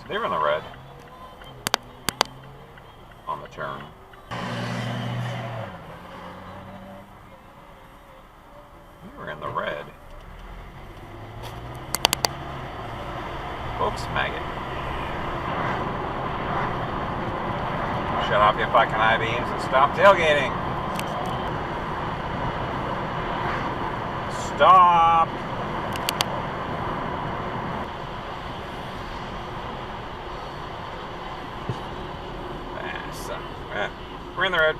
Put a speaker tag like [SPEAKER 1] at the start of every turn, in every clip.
[SPEAKER 1] So they were in the red on the turn. We were in the red. Folks, maggot. Shut off your fucking high beams and stop tailgating. Stop. We're in the road.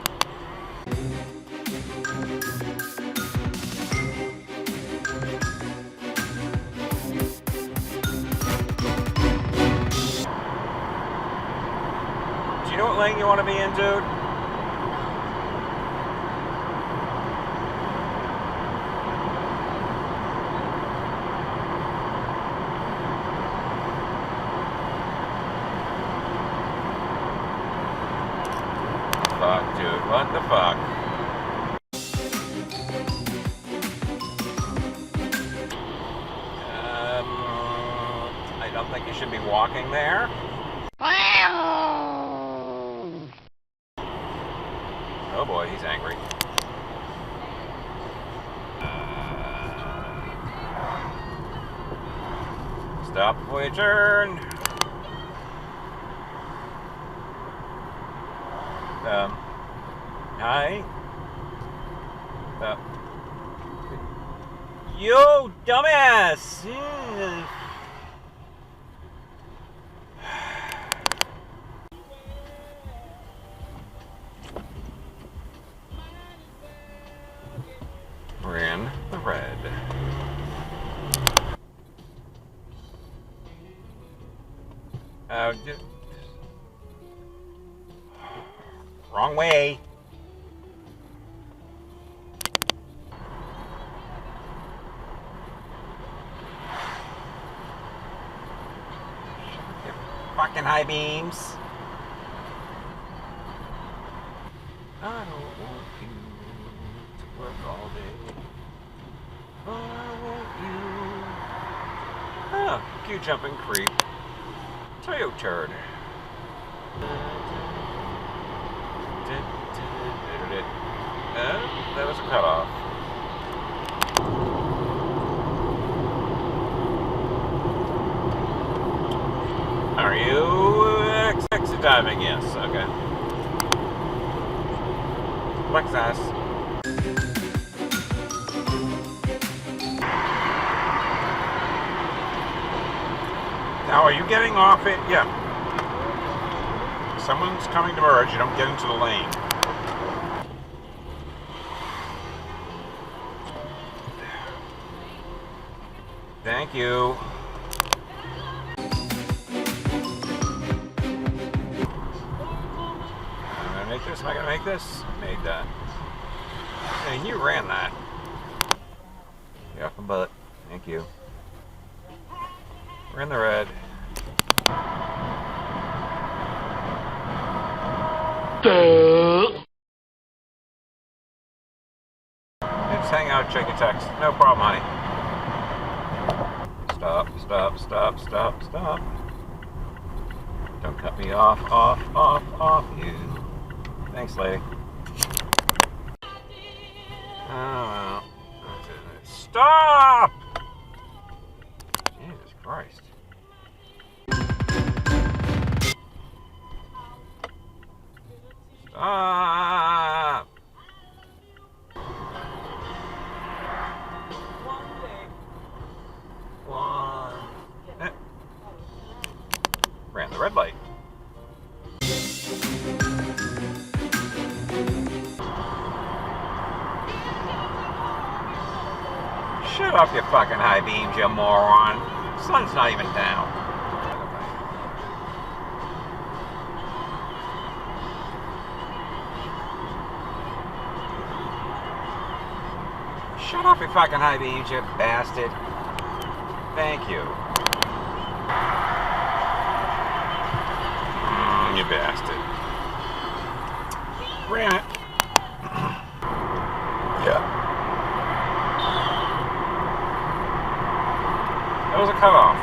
[SPEAKER 1] Do you know what lane you want to be in, dude? Fuck, dude. What the fuck? I don't think you should be walking there. Oh boy, he's angry. Stop before you turn. Hi. Yo, dumbass! We're in the red. Wrong way. Fucking high beams. I don't want you to work all day. I want you. Ah, cute jumping creep. Toyo turd. That was a cutoff. Are you exit diving? Yes, okay. Lexus. Now, are you getting off it? Yeah. Someone's coming to merge. You don't get into the lane. Thank you. I'm gonna make this. Am I gonna make this? Made that. And you ran that. Get off my butt. Thank you. We're in the red. Just hang out, check your text. No problem, honey. Stop, stop, stop, stop, stop. Don't cut me off, you. Thanks, lady. Oh, well. Stop! Jesus Christ. Stop! Ran the red light. Shut off your fucking high beams, you moron. Sun's not even down. Shut off your fucking high beams, you bastard. Thank you. You bastard. Ran it. Yeah. That was a cutoff.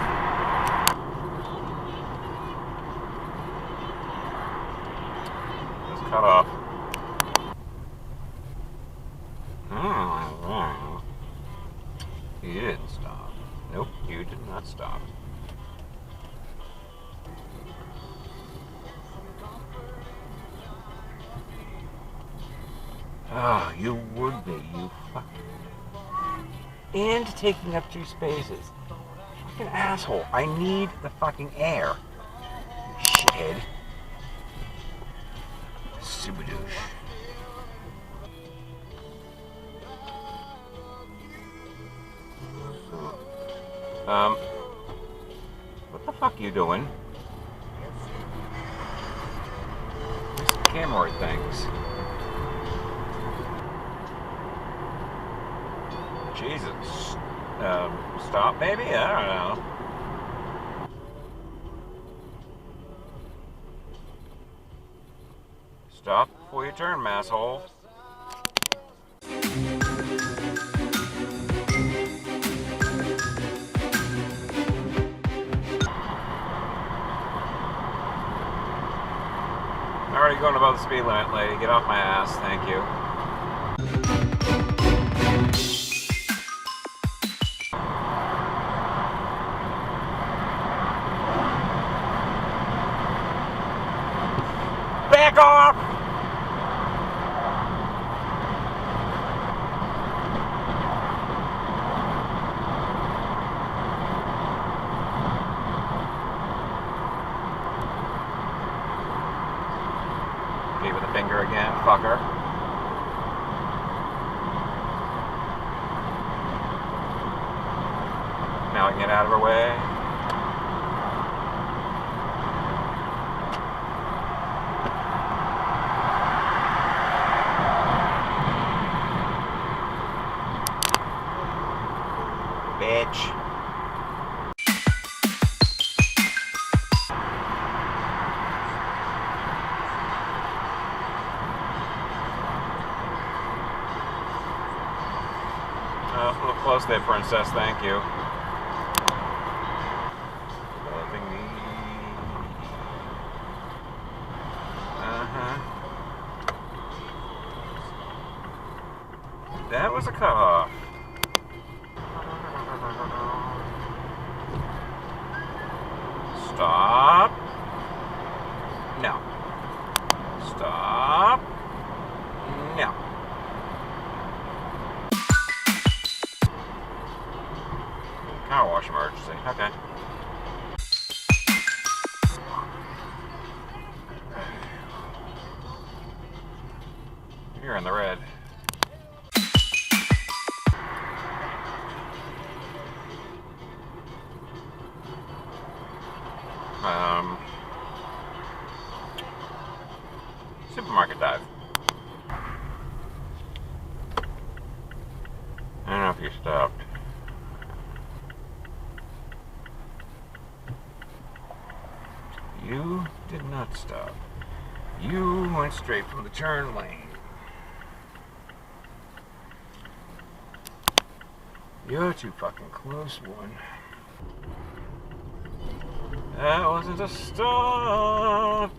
[SPEAKER 1] stop. Oh, you would be, you fucking... And taking up 2 spaces. Fucking asshole. I need the fucking air. You shithead. Super douche. What the fuck are you doing? These camera things. Jesus. Stop, maybe? I don't know. Stop before you turn, masshole. I'm already going above the speed limit, lady. Get off my ass. Thank you. Back off! Gave it the finger again, fucker. Now I can get out of her way. Bitch. A little close there, princess. Thank you. Loving me. That was a cutoff. Stop. No. Stop. No. Car wash emergency. Okay. You're in the red. Supermarket dive. I don't know if you stopped. You did not stop. You went straight from the turn lane. You're too fucking close, one. That wasn't a stop.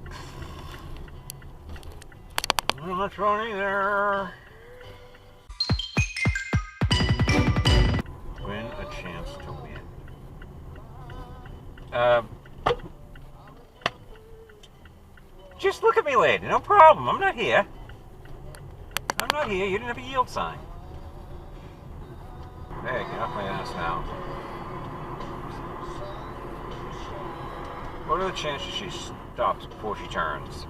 [SPEAKER 1] Not funny there. Win a chance to win. Just look at me, lady. No problem. I'm not here. I'm not here. You didn't have a yield sign. Hey, get off my ass now. What are the chances she stops before she turns?